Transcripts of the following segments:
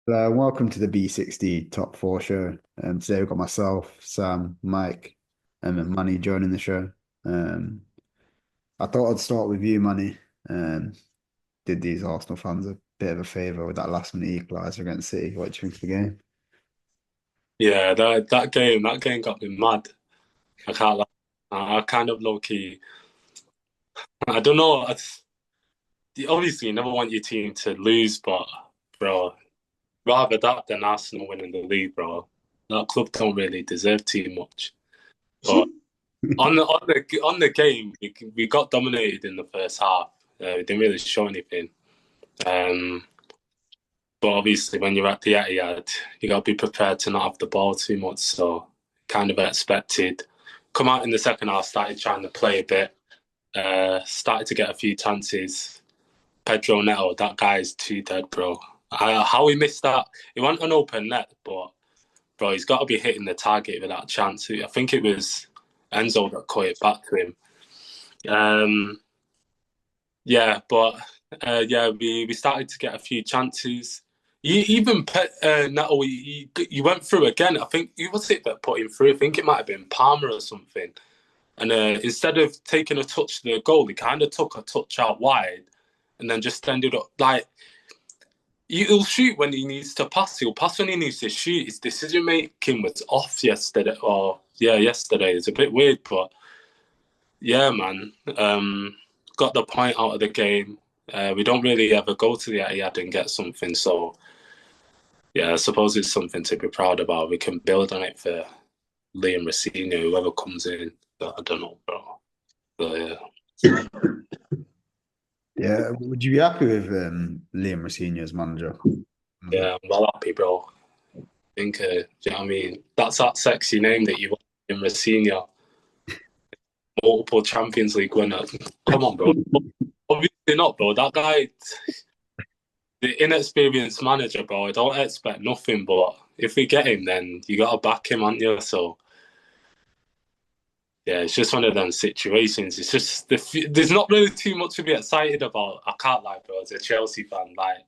Welcome to the B60 Top 4 show. Today we've got myself, Sam, Mike, and Manny joining the show. Um, I thought I'd start with you, Manny. Um, did these Arsenal fans a bit of a favour with that last minute equaliser against City? What do you think of the game? Yeah, that game got me mad. I can't lie. I kind of low key. I don't know. Obviously, you never want your team to lose, but bro, rather that than Arsenal winning the league, bro. That club don't really deserve too much. But on the game, we got dominated in the first half. We didn't really show anything. Um, but obviously, when you're at the Etihad, you got to be prepared to not have the ball too much. So, kind of expected. Come out in the second half, started trying to play a bit. Started to get a few chances. Pedro Neto, that guy is too dead, bro. How he missed that? It wasn't an open net, but bro, he's got to be hitting the target with that chance. I think it was Enzo that caught it back to him. Um, yeah, but yeah, we started to get a few chances. Even Neto, he went through again. I think who was it that put him through? I think it might have been Palmer or something. And instead of taking a touch to the goal, he kind of took a touch out wide and then just ended up like he'll shoot when he needs to pass. He'll pass when he needs to shoot. His decision making was off yesterday. Or yeah, yesterday. It's a bit weird, but yeah, man. Got the point out of the game. We don't really ever go to the Etihad and get something. So yeah, I suppose it's something to be proud about. We can build on it for Liam Rosino, whoever comes in. But I don't know, bro. But yeah. Yeah, would you be happy with Liam Rosenior as manager? Yeah, I'm well happy, bro. I think, do you know what I mean? That's that sexy name that you want in Rosenior, multiple Champions League winner. Come on, bro. Obviously not, bro. That guy, the inexperienced manager, bro. I don't expect nothing, but if we get him, then you got to back him, aren't you? So, yeah, it's just one of them situations. It's just, there's not really too much to be excited about. I can't lie, bro. As a Chelsea fan, like,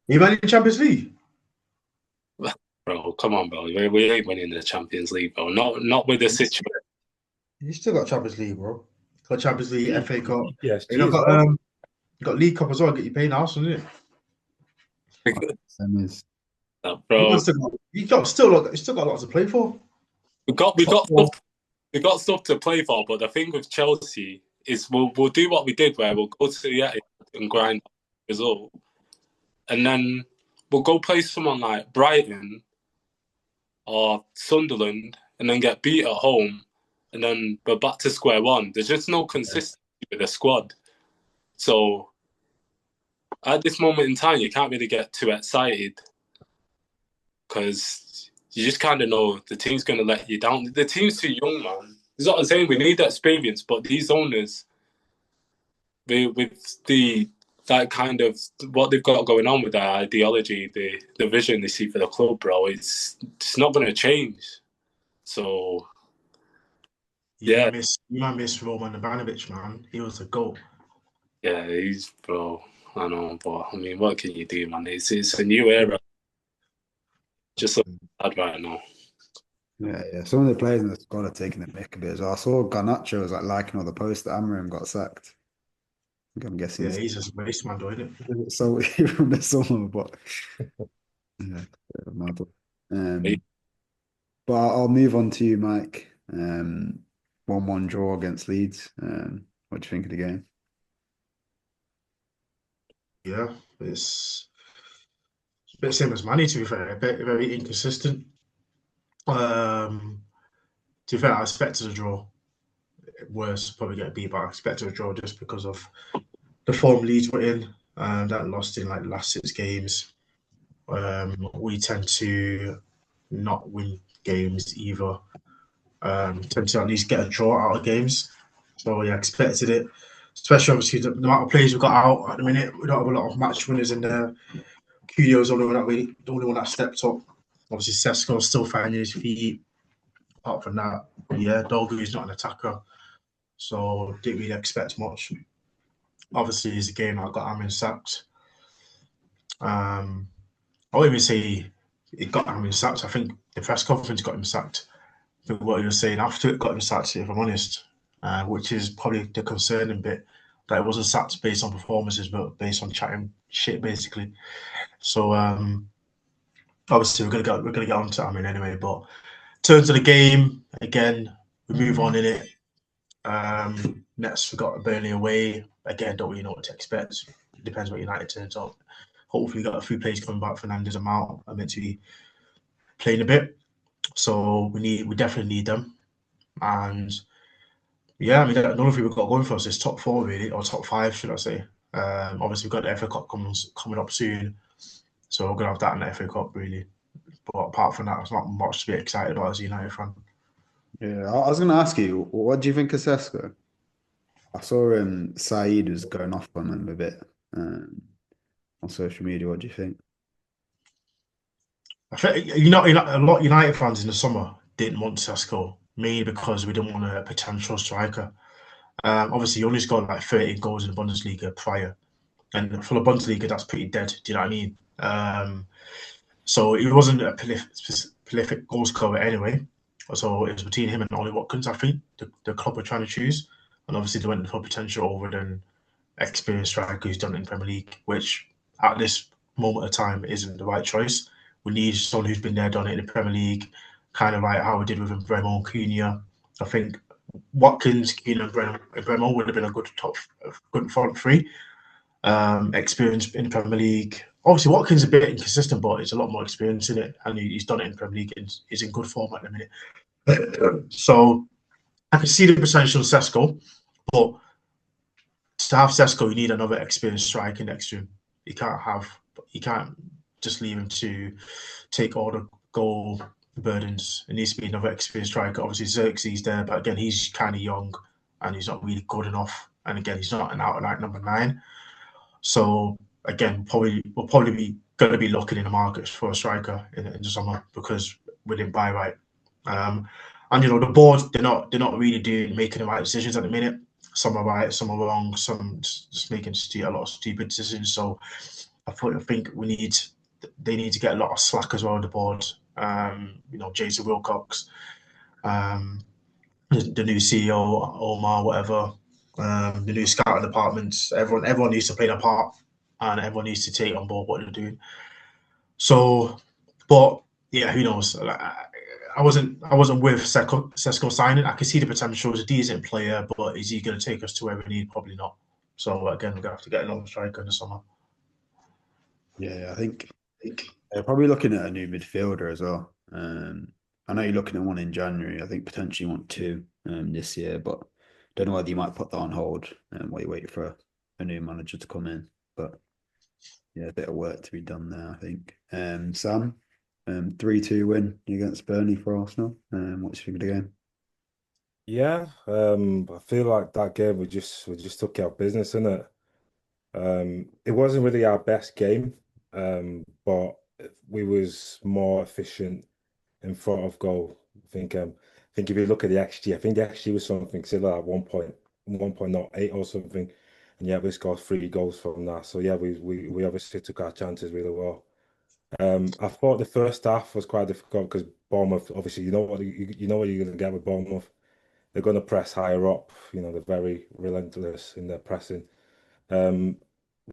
You man in Champions League? bro, come on, bro. We ain't winning the Champions League, bro. Not with the situation. You still got Champions League, bro. Got Champions League, FA Cup. You PSG know, as well. got League Cup as well. Get you paying Arsenal, isn't it? Same as Bro, You still got lots to play for. we got we Top got four. stuff we got stuff to play for, but the thing with Chelsea is we'll do what we did where we'll go to the Etihad and grind the result, and then we'll go play someone like Brighton or Sunderland, and then get beat at home, and then we're back to square one. There's just no consistency with the squad. So at this moment in time, you can't really get too excited because you just kind of know the team's going to let you down. The team's too young, man. That's what I'm saying. We need that experience, but these owners, with the that kind of what they've got going on with their ideology, the vision they see for the club, bro, it's not going to change. So yeah, You might miss Roman Ivanovic, man. He was a goal. yeah, he's bro. I know, but I mean, what can you do, man? It's a new era. Just so bad right now. yeah. Some of the players in the squad are taking the mick a bit as well. I saw Garnacho was like liking all the posts that Amorim got sacked. I'm guessing Yeah, it's he's just a waste man, doing it. so from the summer, but yeah, mad. Um, but I'll move on to you, Mike. 1-1 draw against Leeds. What do you think of the game? Yeah, it's a bit same as Manny, to be fair. A bit very inconsistent. Um, to be fair, I expected a draw. Worse, probably get a beat, but I expected a draw just because of the form Leeds were in. That lost in like the last 6 games. We tend to not win games either. Tend to at least get a draw out of games. So yeah, expected it. Especially obviously the amount of players we've got out at the minute. We don't have a lot of match winners in there. Kudio's the only one that stepped up. Obviously Sesko's still finding his feet. Apart from that, yeah, Dogu's not an attacker. So didn't really expect much. Obviously, it's a game that got Amin sacked. Um, I won't even say it got him sacked. I think the press conference got him sacked. I think what he was saying after it got him sacked, if I'm honest, which is probably the concerning bit, that it wasn't sacked based on performances, but based on chatting shit, basically. So obviously we're gonna get on to Amin anyway. But in terms of the game, again, we move on in it. Nets we got Burnley away. Again, don't really know what to expect. It depends what United turns up. Hopefully, we got a few players coming back. Fernandez and Mount are meant to be playing a bit, so we definitely need them. And yeah, I mean, another thing we've got going for us is top four, really, or top five, should I say? Obviously, we've got the FA Cup coming up soon, so we're gonna have that in the FA Cup, really. But apart from that, there's not much to be excited about as a United fan. Yeah, I was going to ask you, what do you think of Sesko? I saw Saeed was going off on him a bit on social media. What do you think? I think a lot of United fans in the summer didn't want Sesko, mainly because we didn't want a potential striker. Obviously, he only scored like 13 goals in the Bundesliga prior, and for the Bundesliga, that's pretty dead. Do you know what I mean? So he wasn't a prolific goal scorer anyway. So it was between him and Ollie Watkins, I think, the club were trying to choose. And obviously, they went for potential over than experienced striker who's done it in Premier League, which at this moment of time isn't the right choice. We need someone who's been there, done it in the Premier League, kind of like how we did with Bremo and Cunha. I think Watkins, Keane, and Bremo would have been a good front three. Experience in the Premier League. Obviously, Watkins is a bit inconsistent, but he's a lot more experience in it, and he's done it in the Premier League and he's in good form at the minute. So I can see the potential of Sesko, but to have Sesko, you need another experienced striker next to him. You can't just leave him to take all the goal burdens. It needs to be another experienced striker. Obviously, Xerxes there, but again, he's kind of young and he's not really good enough. And again, he's not an out and out number 9. So again, we'll probably be going to be looking in the markets for a striker in the summer because we didn't buy right. And the board they're not really making the right decisions at the minute. Some are right, some are wrong, some just making a lot of stupid decisions. So I think they need to get a lot of slack as well on the board. Jason Wilcox, the new CEO, Omar, whatever, the new scouting departments. Everyone needs to play their part, and everyone needs to take on board what they're doing. So, but yeah, who knows? I wasn't with Sesko signing. I can see the potential. He's a decent player, but is he going to take us to where we need? Probably not. So again, we're going to have to get another striker in the summer. Yeah, I think they're probably looking at a new midfielder as well. I know you're looking at one in January. I think potentially you want two this year, but don't know whether you might put that on hold while you wait for a new manager to come in. But yeah, a bit of work to be done there, I think. Sam, 3-2 win against Burnley for Arsenal. What do you think of the game? Yeah, I feel like that game we just took care of business, innit? It wasn't really our best game, but we was more efficient in front of goal. I think if you look at the XG, I think the XG was something similar at 1.08 or something, and yeah, we scored 3 goals from that. So yeah, we obviously took our chances really well. I thought the first half was quite difficult because Bournemouth, obviously, you know what you're going to get with Bournemouth. They're going to press higher up. They're very relentless in their pressing. Um,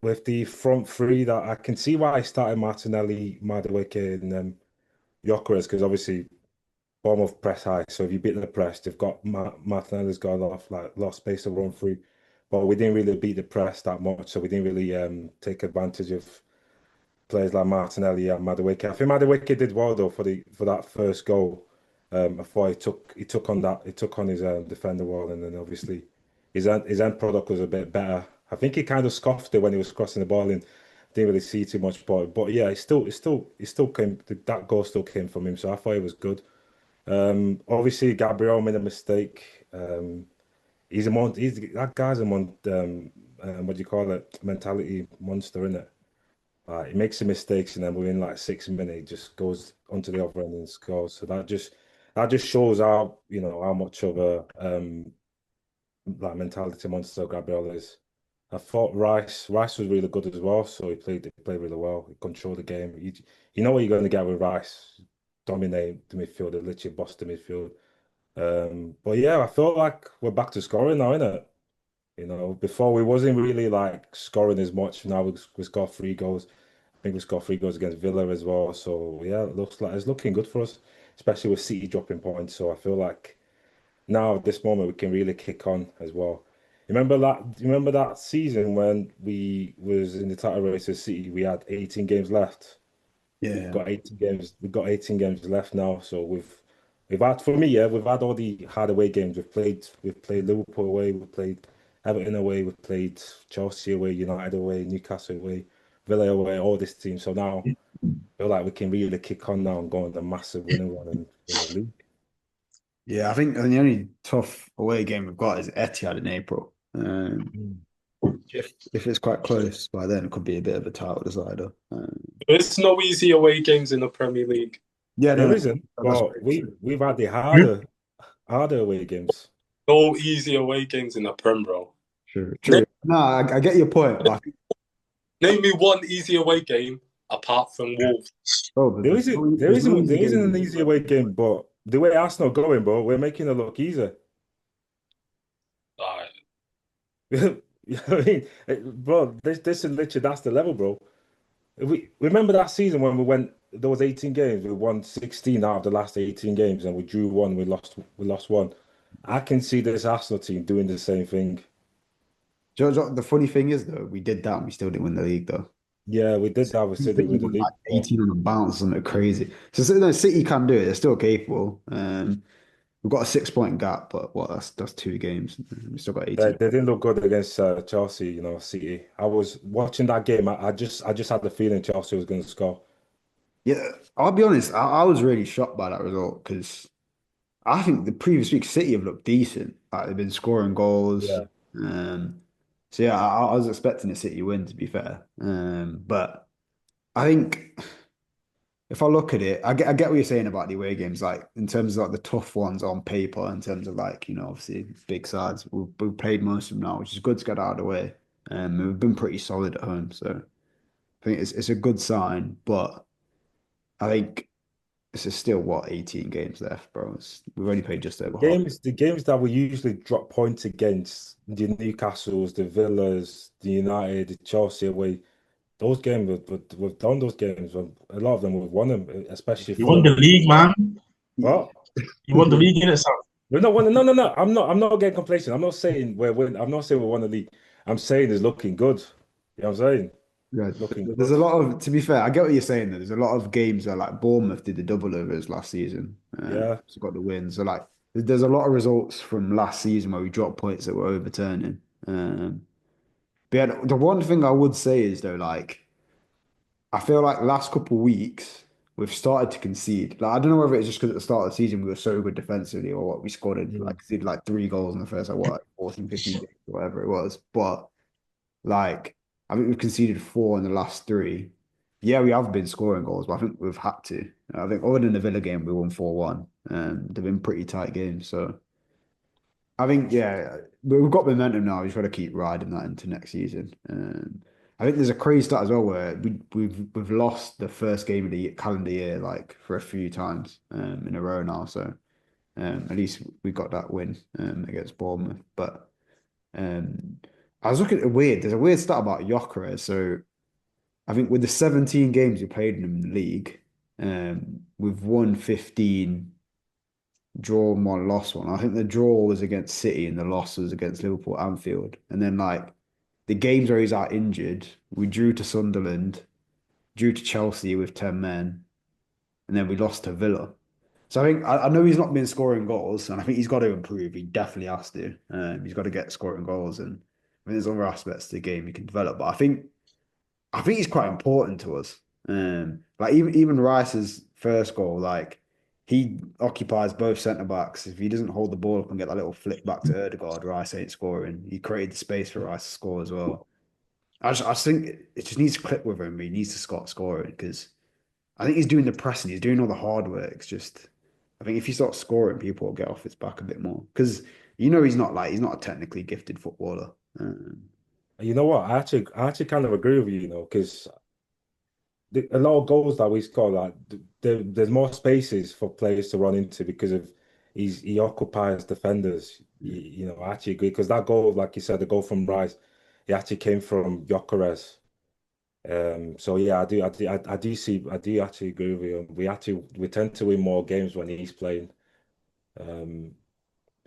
with the front three, that I can see why I started Martinelli, Madueke, and Gyökeres, because obviously Bournemouth press high. So if you beat the press, they've got Martinelli's got lost space to run through, but we didn't really beat the press that much, so we didn't really take advantage of players like Martinelli and Madueke. I think Madueke did well though for that first goal. I thought he took on his defender well, and then obviously his end product was a bit better. I think he kind of scoffed it when he was crossing the ball and didn't really see too much. But yeah, it still came. That goal still came from him, so I thought it was good. Obviously Gabriel made a mistake. That guy's a what do you call it? Mentality monster, isn't it? He makes some mistakes and then within like 6 minutes, he just goes onto the other end and scores. So that just shows how much of a like mentality monster Gabriel is. I thought Rice was really good as well. So he played really well. He controlled the game. You know what you're going to get with Rice. Dominate the midfield, they literally bossed the midfield. But yeah, I feel like we're back to scoring now, innit? Before we wasn't really like scoring as much. Now we scored 3 goals. I think we scored 3 goals against Villa as well. So yeah, it looks like it's looking good for us, especially with City dropping points. So I feel like now at this moment we can really kick on as well. You remember that season when we was in the title race with City? We had 18 games left. We've Yeah. got 18 games. We've got 18 games left now. So we've had for me, yeah, we've had all the hard away games. We've played Liverpool away, we've played Everton away, we've played Chelsea away, United away, Newcastle away, Villa away, all this team. So now I feel like we can really kick on now and go on the massive winning run and win the league. Yeah, I think the only tough away game we've got is Etihad in April. Mm. If it's quite close by then, it could be a bit of a title decider. There's no easy away games in the Premier League. Yeah, no, There no, isn't, that's but very we true. we've had the Hmm? harder away games. No easy away games in the Prem, bro. True, Name, true. No, I get your point, but I think, name me one easy away game apart from Wolves. bro, There isn't there there's no isn't easy there isn't games. an easy away game, but the way Arsenal going, bro, we're making it look easy. Alright. You know what I mean? Bro, this is literally that's the level, bro. We remember that season when we went there was 18 games, we won 16 out of the last 18 games and we drew one, we lost one. I can see this Arsenal team doing the same thing. The funny thing is, though, we did that and we still didn't win the league, though. Yeah, we did that with City City with the won like league. But 18 on a bounce, something crazy. So no, City can do it. They're still capable. We've got a 6 point gap, but what? That's 2 games. We still got they, 18. they didn't look good against Chelsea, City. I was watching that game. I just had the feeling Chelsea was going to score. Yeah, I'll be honest. I was really shocked by that result because I think the previous week City have looked decent. Like they've been scoring goals. Yeah. Um, so yeah, I was expecting a City win to be fair. But I think if I look at it, I get what you're saying about the away games. Like in terms of like the tough ones on paper, in terms of like obviously big sides. We've played most of them now, which is good to get out of the way. We've been pretty solid at home, so I think it's a good sign. But I think this is still what 18 games left, bro. We've only played just over half. The games that we usually drop points against, the Newcastles, the Villas, the United, the Chelsea away, those games we've done those games. A lot of them we've won them, especially You won Fulham. the league, man. What? You won the league in itself. We're not winning. No, no, no. I'm not getting complacent. I'm not saying we're winning. I'm not saying we won the league. I'm saying it's looking good. You know what I'm saying? Yeah, Looking there's good. a lot of, to be fair, I get what you're saying though. There's a lot of games where like Bournemouth did the double overs last season. Yeah. So got the win. So like there's a lot of results from last season where we dropped points that were overturning. But yeah, the one thing I would say is though, like I feel like last couple of weeks we've started to concede. Like I don't know whether it's just because at the start of the season we were so good defensively or what we scored Mm. like conceded like 3 goals in the first like what 14, 15 games, whatever it was. But like, I think we've conceded 4 in the last 3. Yeah, we have been scoring goals, but I think we've had to. I think other than the Villa game, we won 4-1. They've been pretty tight games. So I think, yeah, we've got momentum now. We've got to keep riding that into next season. I think there's a crazy stat as well where we've lost the first game of the calendar year like for a few times in a row now. So at least we got that win against Bournemouth. But um, I was looking at there's a weird stat about Gyökeres. So I think with the 17 games we played in the league, we've won 15, drawn one, lost one. I think the draw was against City and the loss was against Liverpool at Anfield. And then like the games where he's out injured, we drew to Sunderland, drew to Chelsea with 10 men, and then we lost to Villa. So I think I know he's not been scoring goals, and I think he's got to improve. He definitely has to. He's got to get scoring goals, and I think there's other aspects to the game he can develop. But I think he's quite important to us. Like even Rice's first goal, like he occupies both centre backs. If he doesn't hold the ball up and get that little flick back to Ødegaard, Rice ain't scoring. He created the space for Rice to score as well. I just think it just needs to click with him. He needs to start scoring because I think he's doing the pressing, he's doing all the hard work. It's just I think if he starts scoring, people will get off his back a bit more because he's not a technically gifted footballer. Um, You know what? I actually kind of agree with you, because a lot of goals that we score, like there's more spaces for players to run into because of he occupies defenders. I actually agree because that goal, like you said, the goal from Rice, it actually came from Gyökeres. So yeah, I do actually agree with you. We tend to win more games when he's playing, um,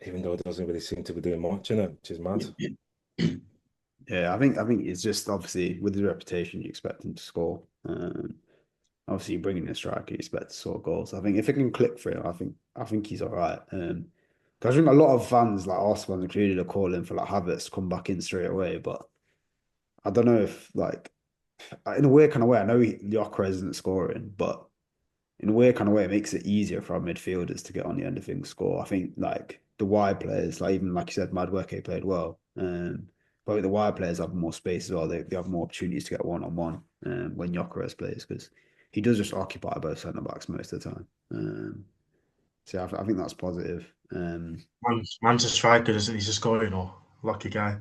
even though it doesn't really seem to be doing much in it, which is mad. Yeah, I think it's just obviously with his reputation, you expect him to score. Obviously, you bring in a striker, you expect to score goals. I think if it can click for him, I think he's all right. 'Cause I think a lot of fans, like Arsenal included, are calling for like Havertz to come back in straight away. But I don't know if like in a weird kind of way, I know Gyökeres isn't scoring, but in a weird kind of way, it makes it easier for our midfielders to get on the end of things, score. I think like the wide players, like even like you said, Madueke played well. But the wide players have more space as well. They have more opportunities to get one on one when Gyökeres plays because he does just occupy both centre backs most of the time. So I think that's positive. Man's a striker, doesn't he? He's a scorer, lucky guy.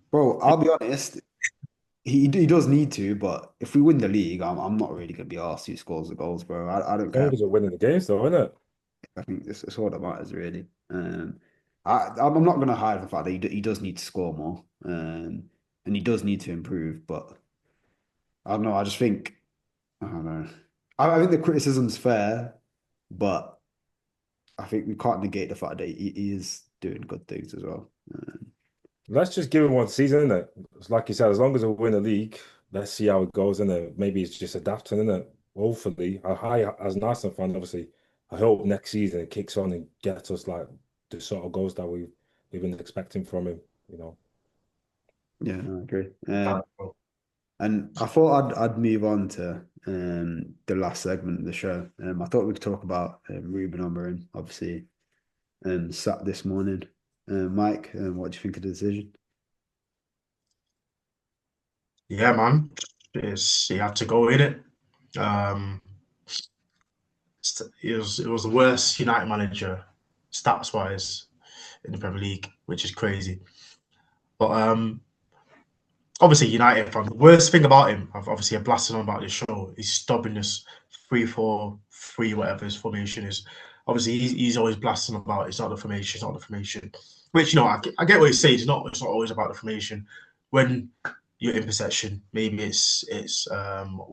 Bro, I'll be honest. He does need to, but if we win the league, I'm not really gonna be asked who scores the goals, bro. I don't As long care. as we're winning the games, though, isn't it? I think it's all that matters really. I'm not going to hide the fact that he does need to score more, and he does need to improve. But I don't know. I don't know. I think the criticism's fair, but I think we can't negate the fact that he is doing good things as well. Let's just give him one season, innit? It's like you said, as long as we win the league, let's see how it goes, innit? Maybe it's just adapting, innit? Hopefully, as an Arsenal fan, obviously, I hope next season it kicks on and gets us like the sort of goals that we've been expecting from him. Yeah, I agree. Uh, And I thought I'd move on to the last segment of the show. I thought we'd talk about Ruben Amorim, obviously, sat this morning. Mike, what do you think of the decision? Yeah, man. He had to go in it. Um, it was the worst United manager stats wise in the Premier League, which is crazy. But obviously United fan. The worst thing about him, I've obviously blasted on about this show, is stubbornness. 3-4-3, whatever his formation is. Obviously, he's always blasting about it's not the formation, it's not the formation. Which I get what he's saying. It's not always about the formation. When you're in possession, maybe it's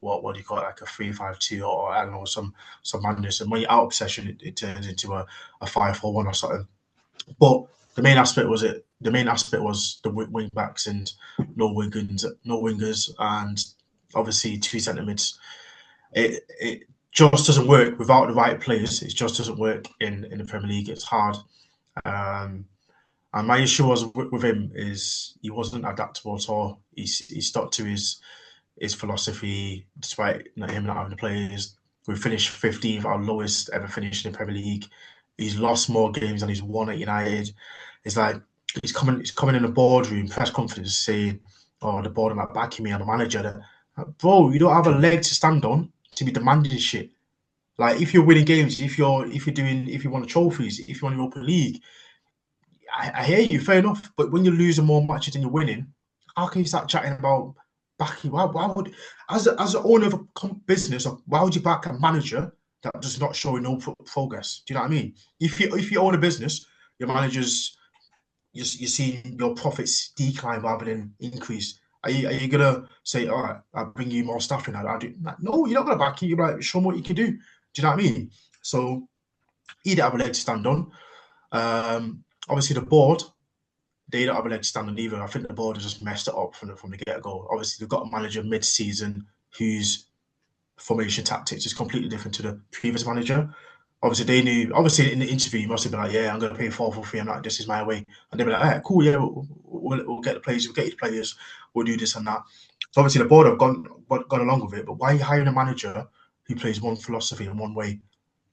what do you call it, like a 3-5-2 or I don't know some madness. And when you're out of possession, it turns into a 5-4-1 or something. But the main aspect was the wing backs and no wingers, and obviously two centre mids. It just doesn't work without the right players. It just doesn't work in the Premier League. It's hard. Um, and my issue was with him is he wasn't adaptable at all. He stuck to his philosophy despite him not having the players. We finished 15th, our lowest ever finished in the Premier League. He's lost more games than he's won at United. It's like he's coming in the boardroom, press conference saying, "Oh, the board are not backing me. I'm a manager." Like, bro, you don't have a leg to stand on to be demanding shit. Like if you're winning games, if you want trophies, if you want Europa League, I hear you, fair enough. But when you're losing more matches than you're winning, how can you start chatting about backing? Why would, as an owner of a business, why would you back a manager that does not show no progress? Do you know what I mean? If you own a business, your managers you're seeing your profits decline rather than increase. Are you gonna say, all right, I'll bring you more staff in? I do. No, you're not gonna back it. You're like, show me what you can do. Do you know what I mean? So he didn't have a leg to stand on. Obviously, the board, they don't have a leg to stand on either. I think the board has just messed it up from the get go. Obviously, they've got a manager mid season whose formation tactics is completely different to the previous manager. Obviously, they knew. Obviously, in the interview, you must have been like, "Yeah, I'm going to play 4-4-3. I'm like, this is my way." And they'd be like, "All right, cool. Yeah, we'll get the players. We'll get you the players. We'll do this and that." So obviously, the board have gone along with it. But why are you hiring a manager who plays one philosophy in one way,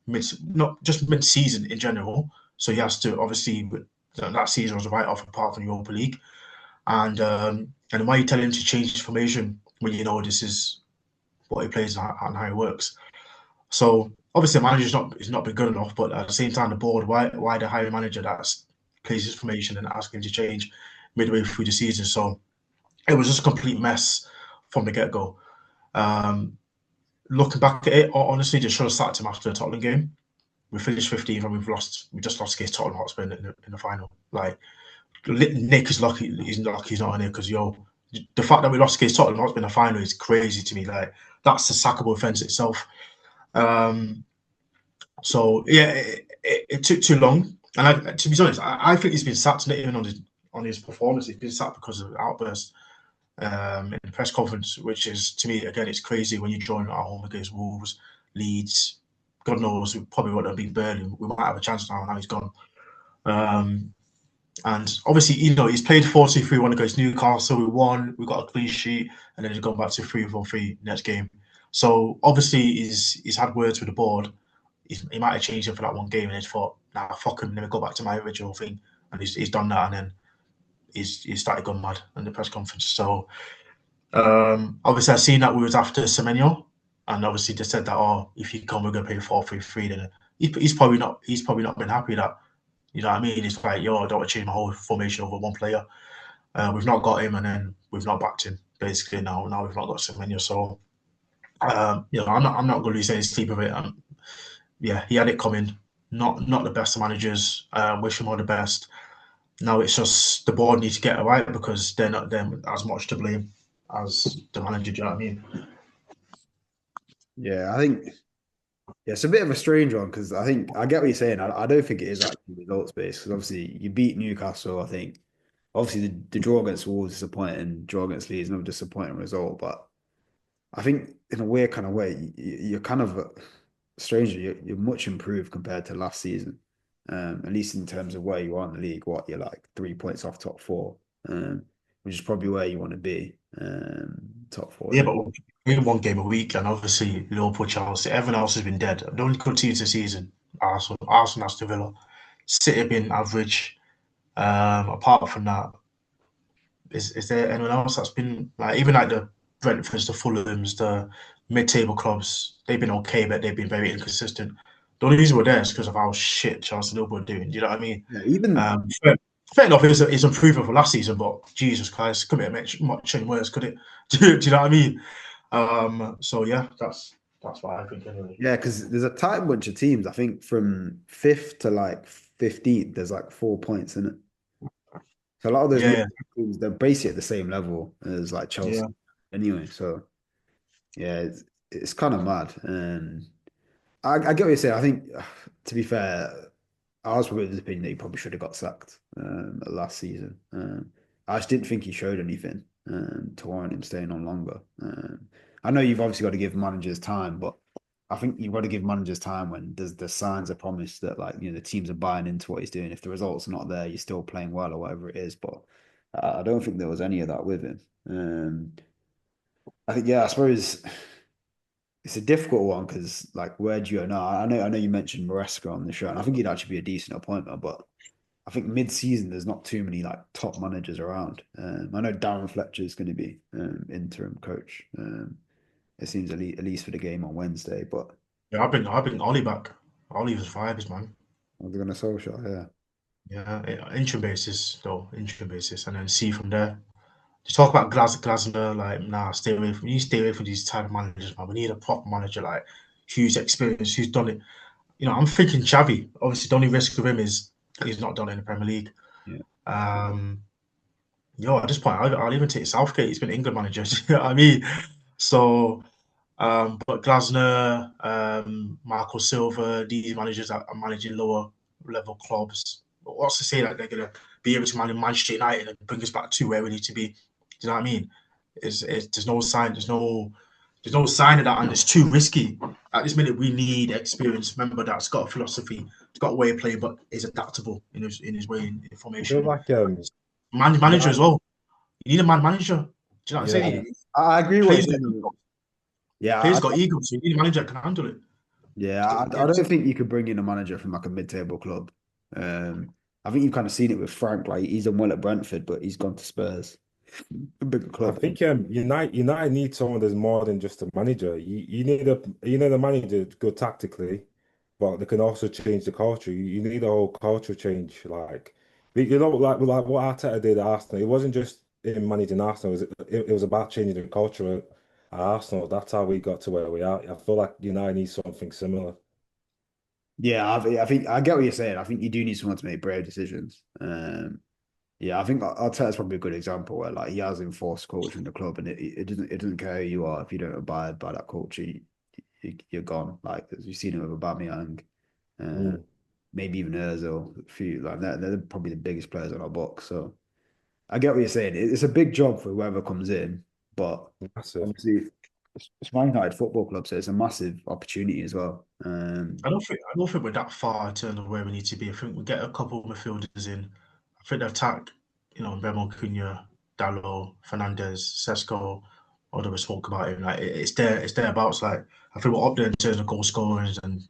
not just mid season in general? So he has to obviously that season was a write off apart from the Europa League, and why are you telling him to change his formation when you know this is what he plays and how it works? So obviously, the manager's not been good enough, but at the same time, the board, why the hiring manager that plays his formation and ask him to change midway through the season? So it was just a complete mess from the get go. Um, Looking back at it, honestly, just should have sacked him after the Tottenham game. We finished 15th and we just lost against Tottenham Hotspur in the final. Like, Nick is lucky. He's lucky he's not in here because the fact that we lost against Tottenham Hotspur in the final is crazy to me. Like, that's a sackable offence itself. So yeah, it took too long. And to be honest, I think he's been sacked not even on his performance. He's been sacked because of outbursts in the press conference, which is, to me, again, it's crazy when you join our home against Wolves, Leeds. God knows, we probably wouldn't have been Burnley. We might have a chance now. Now he's gone. And obviously, he's played 4-2-3-1 against Newcastle. We won. We got a clean sheet, and then he's gone back to 3-4-3 next game. So obviously, he's had words with the board. He might have changed it for that one game, and he's thought, nah, fuck him. Let me go back to my original thing. And he's done that, and then he's started going mad in the press conference. So obviously, I seen that we was after Semenyo, and obviously they said that, oh, if you come, we're gonna play 4-3-3. Then he's probably not been happy that, you know what I mean. It's like, yo, I don't want to change my whole formation over one player. We've not got him, and then we've not backed him. Basically, now we've not got Semenyo. So I'm not going to lose any sleep of it. Yeah, he had it coming. Not the best of managers. Wish him all the best. Now it's just the board needs to get it right because they're not them as much to blame as the manager. Do you know what I mean? Yeah, I think it's a bit of a strange one because I think I get what you're saying. I don't think it is actually results based because obviously you beat Newcastle. I think obviously the draw against Wolves is disappointing. Draw against Leeds is another disappointing result, but I think in a weird kind of way you're kind of strangely you're much improved compared to last season. At least in terms of where you are in the league, you're like 3 points off top four, which is probably where you want to be. Top four. Yeah, but we win one game a week, and obviously Liverpool, Chelsea, everyone else has been dead. The only good teams this season, Arsenal, Aston Villa, City have been average. Apart from that, is there anyone else that's been like, even like the Brentfords, the Fulhams, the mid-table clubs? They've been okay, but they've been very inconsistent. The only reason we're there is because of how shit Chelsea and Liverpool are doing. Do you know what I mean? Yeah, even fair enough, it's improvement from last season, but Jesus Christ, couldn't it much any worse, could it? Do you know what I mean? So yeah, that's what I think anyway. yeah, because there's a tight bunch of teams. I think from 5th to like 15th, there's like 4 points in it. So a lot of those teams, they're basically at the same level as like Chelsea anyway. So yeah, it's kind of mad. And I get what you're saying. I think, to be fair, I was probably of the opinion that he probably should have got sacked last season. I just didn't think he showed anything to warrant him staying on longer. I know you've obviously got to give managers time, but I think you've got to give managers time when the signs are promised that, like, the teams are buying into what he's doing. If the results are not there, you're still playing well or whatever it is. But I don't think there was any of that with him. I think, I suppose it's a difficult one because, like, where do you go now? I know you mentioned Maresca on the show, and I think he'd actually be a decent appointment, but I think mid-season there's not too many like top managers around. I know Darren Fletcher is going to be interim coach. It seems at least for the game on Wednesday, but yeah, I bring Ollie back. Ollie was vibes, man. they're going to social, Interim basis, and then see from there. To talk about Glasner, like, nah, stay away from these type of managers, man. We need a proper manager, like, who's experienced, who's done it. I'm thinking Xavi. Obviously, the only risk of him is he's not done it in the Premier League. Yeah. At this point, I'll even take Southgate. He's been England manager. You know what I mean? So, but Glasner, Marco Silva, these managers that are managing lower level clubs. What's to say that they're gonna be able to manage Manchester United and bring us back to where we need to be? Do you know what I mean? There's no sign. There's no sign of that, and it's too risky. At this minute, we need experience. Remember, that's got a philosophy. It's got a way of playing, but is adaptable in his way in formation. Like manager as well. You need a manager. Do you know what I'm saying? I agree with you. Players got ego, so you need a manager that can handle it. Yeah, I don't think you could bring in a manager from like a mid-table club. I think you've kind of seen it with Frank. Like, he's done well at Brentford, but he's gone to Spurs, a bigger club. I think United need someone that's more than just a manager. You need a manager to go tactically, but they can also change the culture. You need a whole culture change. Like, like what Arteta did at Arsenal. him managing Arsenal, it was about changing the culture at Arsenal. That's how we got to where we are. I feel like United needs something similar. Yeah, I think I get what you're saying. I think you do need someone to make brave decisions. Yeah, I think Arteta's probably a good example where like he has enforced culture in the club, and it doesn't care who you are if you don't abide by that culture, you're gone. Like as you've seen it with Aubameyang, uh, Mm, maybe even Özil, a few like that. They're probably the biggest players on our box. So I get what you're saying. It's a big job for whoever comes in, but massive. obviously it's Man United Football Club, so it's a massive opportunity as well. I don't think we're that far in terms of where we need to be. I think we get a couple of midfielders in. I think the attack, Remo Cunha, Dallo, Fernandez, Sesko, although we spoke about him, like it's there, it's thereabouts. Like I think we're up there in terms of goal scorers and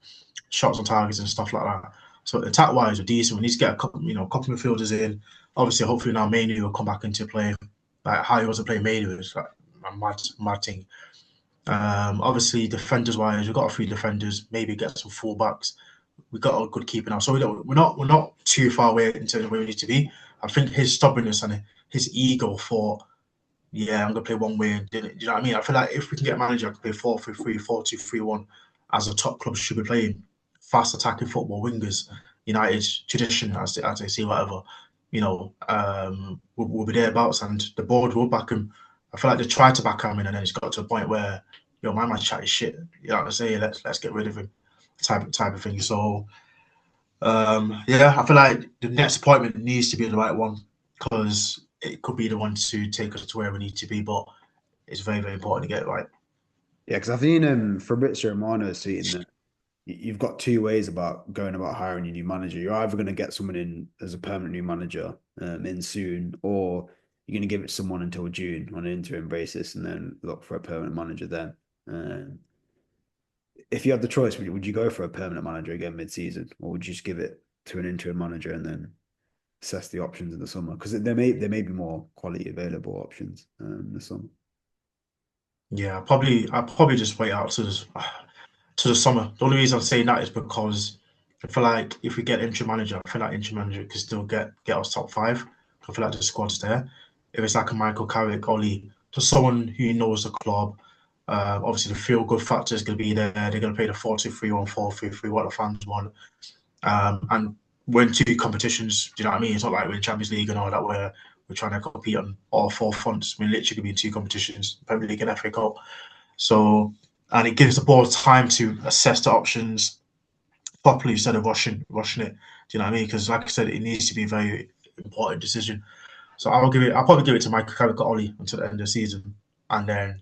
shots on targets and stuff like that. So attack wise, we're decent. We need to get a couple of midfielders in. Obviously, hopefully now Manu will come back into play. Like how he wasn't playing Manu is like a mad thing. Obviously, defenders wise, we've got a few defenders. Maybe get some fullbacks. We've got a good keeper now, so we're not too far away in terms of where we need to be. I think his stubbornness and his ego for yeah, I'm gonna play one way. And do you know what I mean? I feel like if we can get a manager to play 4-3-3, 4-2-3-1, as a top club should be playing, fast attacking football, wingers, United's tradition, as they say, whatever. We'll be thereabouts, and the board will back him. I feel like they tried to back him in, and then it's got to a point where, my man's chatting shit. You know what I'm saying? Let's get rid of him, type of thing. So, yeah, I feel like the next appointment needs to be the right one because it could be the one to take us to where we need to be. But it's very, very important to get it right. Yeah, because I've seen Fabrizio Romano tweeting that you've got two ways about going about hiring a new manager. You're either going to get someone in as a permanent new manager in soon, or you're going to give it to someone until June on an interim basis and then look for a permanent manager then. Um, if you had the choice, would you go for a permanent manager again mid-season, or would you just give it to an interim manager and then assess the options in the summer? Because there may be more quality available options in the summer. Yeah, I'll probably just wait out to the summer. The only reason I'm saying that is because I feel like if we get interim manager, I feel like interim manager can still get us top five. I feel like the squad's there. If it's like a Michael Carrick, Ollie, just someone who knows the club, obviously the feel good factor is going to be there. They're going to play the 4-2-3-1, 4-3-3, what the fans want. And we're in two competitions. Do you know what I mean? It's not like we're in Champions League and all that where we're trying to compete on all four fronts. We're literally going to be in two competitions, Premier League and FA Cup. So, and it gives the board time to assess the options properly instead of rushing it. Do you know what I mean? Because like I said, it needs to be a very important decision. So I'll probably give it to Michael Carrick Ollie until the end of the season, and then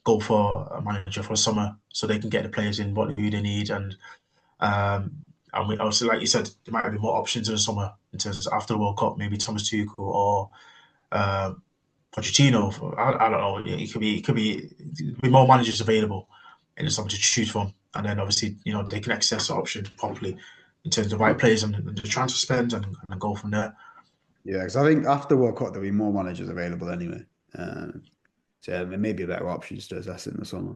go for a manager for the summer so they can get the players in what who they need um, and we also, like you said, there might be more options in the summer in terms of after the World Cup, maybe Thomas Tuchel or Pochettino. I don't know. It could be more managers available in the summer to choose from, and then obviously they can access the option properly in terms of the right players and the transfer spend and go from there. Yeah, because I think after World Cup there'll be more managers available anyway. So yeah, there may be a better options to assess it in the summer.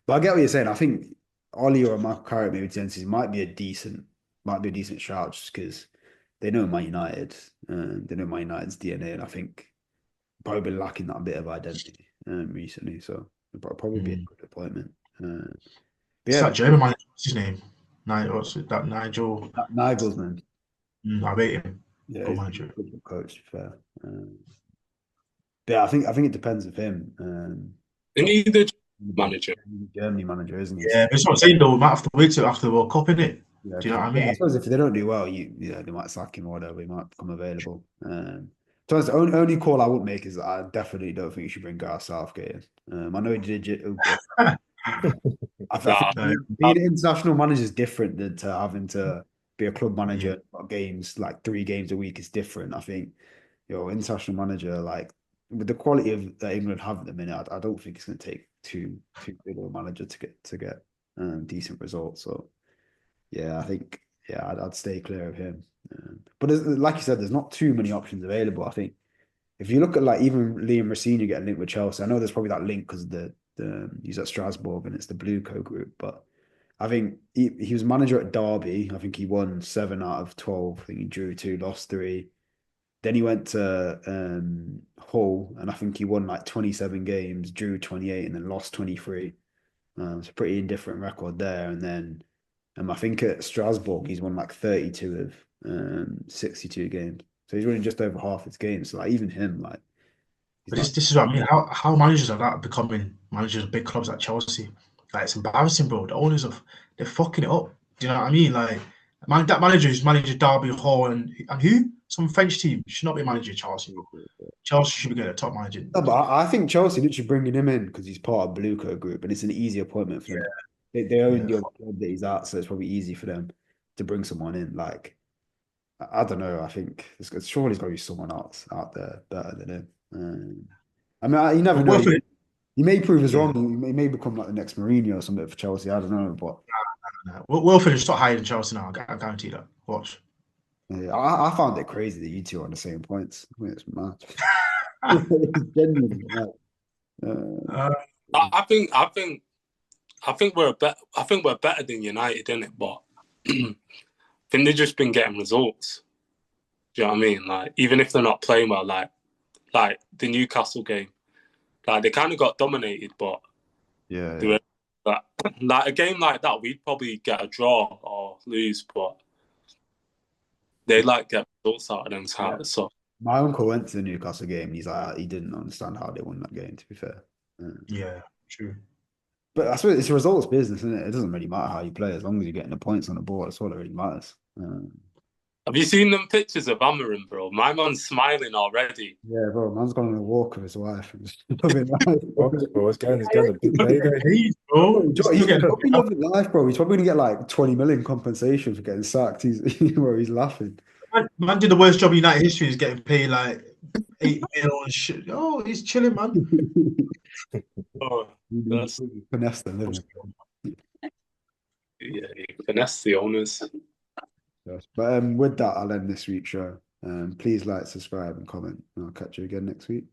But I get what you're saying. I think Ollie or Michael Carrick maybe Tenses might be a decent shout just because they know Man United, they know Man United's DNA, and I think probably been lacking that bit of identity recently. So it'll probably be a Mm. good appointment. But It's yeah, that German manager. What's his name? What's it, that Nigel? Nagelsmann, I rate him. yeah, Good he's manager. a good coach. To be fair. But yeah, I think it depends with him. In Obviously, either he's manager. a Germany manager, isn't he? Yeah, but it's what I'm saying though. We might have to wait till after the World Cup, innit? Yeah, Do you know what I yeah, I mean? suppose if they don't do well, they might sack him or whatever. He might become available. So that's the only call I would make is that I definitely don't think you should bring Gareth Southgate in. I know he did it, but I think Nah, No, being an international manager is different than to having to be a club yeah. manager. Games like 3 games a week is different. I think international manager like with the quality of that England have at the minute, I don't think it's going to take too good of a manager to get decent results. So. Yeah, I think I'd stay clear of him. But like you said, there's not too many options available. I think if you look at like even Liam Rossini getting linked with Chelsea, I know there's probably that link because the he's at Strasbourg and it's the Blue Co group. But I think he was manager at Derby. I think he won 7 out of 12. I think he drew 2, lost 3. Then he went to Hull, and I think he won like 27 games, drew 28, and then lost 23. It's a pretty indifferent record there. And then I think at Strasbourg, he's won like 32 of 62 games. So he's winning just over half his games. So like even him, like he's But not. this is what I mean. How managers are that becoming managers of big clubs like Chelsea? Like it's embarrassing, bro. The owners of they're fucking it up. Do you know what I mean? Like that manager who's managed Derby Hall and who? Some French team should not be managing Chelsea, bro. Chelsea should be getting a top manager. No, but I think Chelsea literally bringing him in because he's part of Bluco Group, and it's an easy appointment for them. They own Yeah. the other club that he's at, so it's probably easy for them to bring someone in. Like I don't know. I think surely there's got to be someone else out there better than him. I mean, you never But know. Wilfred, He may prove us yeah, wrong. He may become like the next Mourinho or something for Chelsea. I don't know, but Wilfred is not higher than Chelsea now. I guarantee that. Watch. yeah, I found it crazy that you two are on the same points. I mean, it's mad. It's genuinely mad. Uh, I think we're better than United in it, but I think they've just been getting results. Do you know what I mean? Like even if they're not playing well, like the Newcastle game, like they kind of got dominated, but Yeah, they yeah. were like a game like that, we'd probably get a draw or lose, but they like get results out of them. So My uncle went to the Newcastle game and he's like, he didn't understand how they won that game, to be fair. yeah, true. But I suppose it's a results business, isn't it? It doesn't really matter how you play as long as you're getting the points on the board. That's all that really matters. have you seen them pictures of Amarin, bro? My man's smiling already. Yeah, bro, man's gone on a walk with his wife. And just loving life. Bro, it's getting a big payday. Paid, bro. Bro, He's he's still getting probably loving life, bro. He's probably gonna get like 20 million compensation for getting sacked. Bro, he's laughing. man did the worst job in United history. He's getting paid like 8 mil and shit. Oh, he's chilling, man. Oh, that's Finesse the living. yeah, finesse the owners. Yes. But with that, I'll end this week's show. Please like, subscribe, and comment. And I'll catch you again next week.